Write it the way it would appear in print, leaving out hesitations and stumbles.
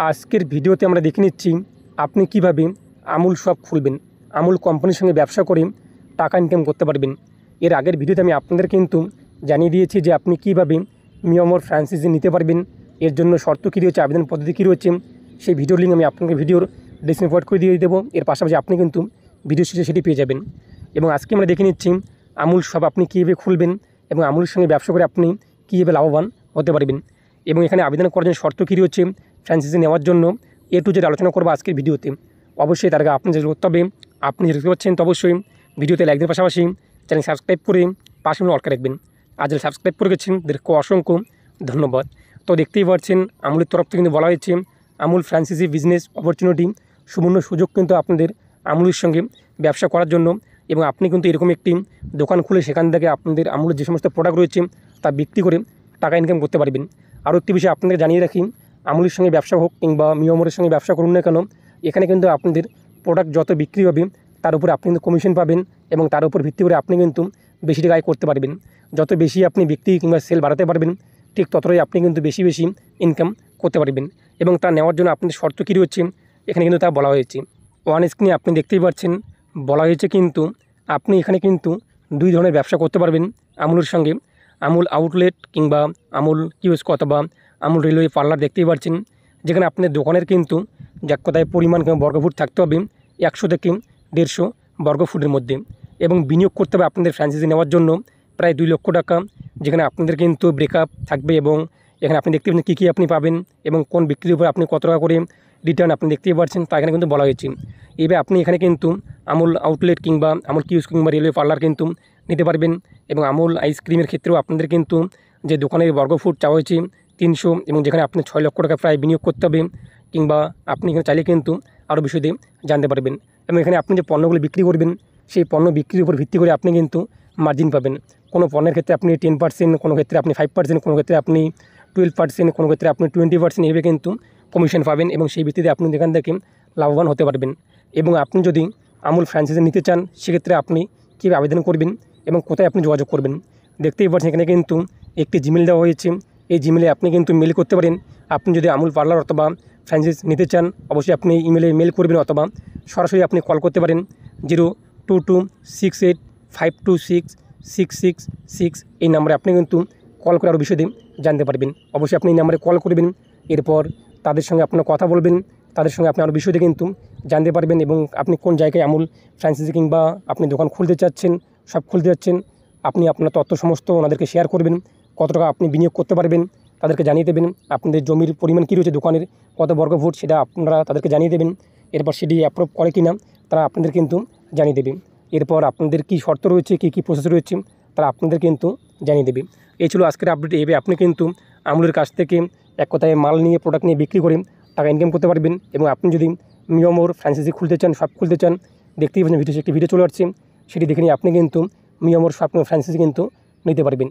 আজকের ভিডিওতে আমরা দেখে নিচ্ছি আপনি কিভাবে আমুল শপ খুলবেন, আমুল কোম্পানির সঙ্গে ব্যবসা করে টাকা ইনকাম করতে পারবেন। এর আগের ভিডিওতে আমি আপনাদের কিন্তু জানিয়ে দিয়েছি যে আপনি কিভাবে মিয়ামর ফ্র্যাঞ্চাইজি নিতে পারবেন, এর জন্য শর্ত কী রয়েছে, আবেদন পদ্ধতি কী রয়েছে, সেই ভিডিওর লিঙ্ক আমি আপনাকে ভিডিওর ডিসক্রিপশনে প্রোভাইড করে দিয়ে দেবো। এর পাশাপাশি আপনি কিন্তু ভিডিও শেষে সেটি পেয়ে যাবেন। এবং আজকে আমরা দেখে নিচ্ছি আমুল শপ আপনি কীভাবে খুলবেন এবং আমুলের সঙ্গে ব্যবসা করে আপনি কীভাবে লাভবান হতে পারবেন। এবং এখানে আবেদন করার জন্য শর্ত কী রয়েছে, ফ্র্যাঞ্চাইজি নেওয়ার জন্য A to Z আলোচনা করবো আজকের ভিডিওতে। অবশ্যই তার আগে আপনি যেটা করতে হবে, আপনি যেটা দেখতে পাচ্ছেন, তো অবশ্যই ভিডিওতে লাইক দেওয়ার পাশাপাশি চ্যানেল সাবস্ক্রাইব করে পাশে অল করে রাখবেন। আর যারা সাবস্ক্রাইব করে গেছেন তাদেরকে অসংখ্য ধন্যবাদ। তো দেখতেই পাচ্ছেন আমুলের তরফ থেকে কিন্তু বলা হয়েছে আমুল ফ্র্যাঞ্চাইজি বিজনেস অপরচুনিটি, সুবর্ণ সুযোগ কিন্তু আপনাদের আমুলের সঙ্গে ব্যবসা করার জন্য। এবং আপনি কিন্তু এরকম একটি দোকান খুলে সেখান থেকে আপনাদের আমুলের যে সমস্ত প্রোডাক্ট রয়েছে তা বিক্রি করে টাকা ইনকাম করতে পারবেন। আরও একটি বিষয় আপনাদের জানিয়ে রাখি, আমুলের সঙ্গে ব্যবসা হোক কিংবা মিয়ামরের সঙ্গে ব্যবসা করুন না কেন, এখানে কিন্তু আপনাদের প্রোডাক্ট যত বিক্রি হবে তার উপরে আপনি কিন্তু কমিশন পাবেন এবং তার উপর ভিত্তি করে আপনি কিন্তু বেশি টাকা আয় করতে পারবেন। যত বেশি আপনি বিক্রি কিংবা সেল বাড়াতে পারবেন ঠিক ততটাই আপনি কিন্তু বেশি ইনকাম করতে পারবেন। এবং তা নেওয়ার জন্য আপনাদের শর্ত কী রয়েছে এখানে কিন্তু তা বলা হয়েছে। ওয়ান স্ক্রিনে আপনি দেখতেই পাচ্ছেন বলা হয়েছে কিন্তু আপনি এখানে কিন্তু দুই ধরনের ব্যবসা করতে পারবেন আমুলের সঙ্গে। আমুল আউটলেট কিংবা আমুল কিওস্ক অথবা আমুল রেলওয়ে পার্লার দেখতেই পাচ্ছেন, যেখানে আপনার দোকানের কিন্তু এক কথায় পরিমাণ কিংবা বর্গফুট থাকতে হবে 100 থেকে 150 বর্গফুটের মধ্যে। এবং বিনিয়োগ করতে হবে আপনাদের ফ্র্যাঞ্চাইজি নেওয়ার জন্য প্রায় 2 লক্ষ টাকা, যেখানে আপনাদের কিন্তু ব্রেকআপ থাকবে এবং এখানে আপনি দেখতে পাচ্ছেন কী আপনি পাবেন এবং কোন বিক্রির উপর আপনি কত টাকা করে রিটার্ন আপনি দেখতেই পাচ্ছেন, তা এখানে কিন্তু বলা হয়েছে। এবার আপনি এখানে কিন্তু আমুল আউটলেট কিংবা আমুল কিওস্ক কিংবা রেলওয়ে পার্লার কিন্তু নিতে পারবেন। এবং আমুল আইসক্রিমের ক্ষেত্রেও আপনাদের কিন্তু যে দোকানের বর্গফুট চাওয়া হয়েছে 300, এবং যেখানে আপনি 6 লক্ষ টাকা প্রায় বিনিয়োগ করতে হবে, কিংবা আপনি এখানে চাইলে কিন্তু আরও বিষয় দিয়ে জানতে পারবেন। এবং এখানে আপনি যে পণ্যগুলো বিক্রি করবেন সেই পণ্য বিক্রির উপর ভিত্তি করে আপনি কিন্তু মার্জিন পাবেন। কোনো পণ্যের ক্ষেত্রে আপনি 10%, কোনো ক্ষেত্রে আপনি 5%, কোনো ক্ষেত্রে আপনি 12%, কোনো ক্ষেত্রে আপনি 20% এভাবে কিন্তু কমিশন পাবেন এবং সেই ভিত্তিতে আপনি এখান থেকে লাভবান হতে পারবেন। এবং আপনি যদি আমুল ফ্র্যাঞ্চাইজি নিতে চান সেক্ষেত্রে আপনি কীভাবে আবেদন করবেন এবং কোথায় আপনি যোগাযোগ করবেন দেখতেই পাচ্ছেন। এখানে কিন্তু একটি জিমেল দেওয়া হয়েছে, এই জিমেলে আপনি কিন্তু মেল করতে পারেন। আপনি যদি আমুল পার্লার অথবা ফ্র্যাঞ্চাইজি নিতে চান অবশ্যই আপনি ইমেলে মেল করবেন অথবা সরাসরি আপনি কল করতে পারেন 02268526666। এই নাম্বারে আপনি কিন্তু কল করে আরও বিষয়ে জানতে পারবেন। অবশ্যই আপনি এই নাম্বারে কল করবেন, এরপর তাদের সঙ্গে আপনার কথা বলবেন, তাদের সঙ্গে আপনি আরও বিষয়ে কিন্তু জানতে পারবেন এবং আপনি কোন জায়গায় আমুল ফ্র্যাঞ্চাইজি কিংবা আপনি দোকান খুলতে চাচ্ছেন, সব খুলতে যাচ্ছেন, আপনি আপনার তথ্য সমস্ত ওনাদেরকে শেয়ার করবেন। কত টাকা আপনি বিনিয়োগ করতে পারবেন তাদেরকে জানিয়ে দেবেন। আপনাদের জমির পরিমাণ কী রয়েছে, দোকানের কত বর্গফুট সেটা আপনারা তাদেরকে জানিয়ে দেবেন। এরপর সেটি অ্যাপ্রুভ করে কিনা তারা আপনাদের কিন্তু জানিয়ে দেবে। এরপর আপনাদের কী শর্ত রয়েছে, কী প্রসেস রয়েছে তারা আপনাদের কিন্তু জানিয়ে দেবে। এই ছিল আজকের আপডেট। এভাবে আপনি কিন্তু আমুলের কাছ থেকে এক কথায় মাল নিয়ে প্রোডাক্ট নিয়ে বিক্রি করে টাকা ইনকাম করতে পারবেন। এবং আপনি যদি মিয়ামর ফ্র্যাঞ্চাইজি খুলতে চান, শপ খুলতে চান, দেখতেই পাচ্ছেন একটি ভিডিও চলে আসছে, সেটি দেখে নিয়ে আপনি কিন্তু মিয়ামর শপ ফ্র্যাঞ্চাইজি কিন্তু নিতে পারবেন।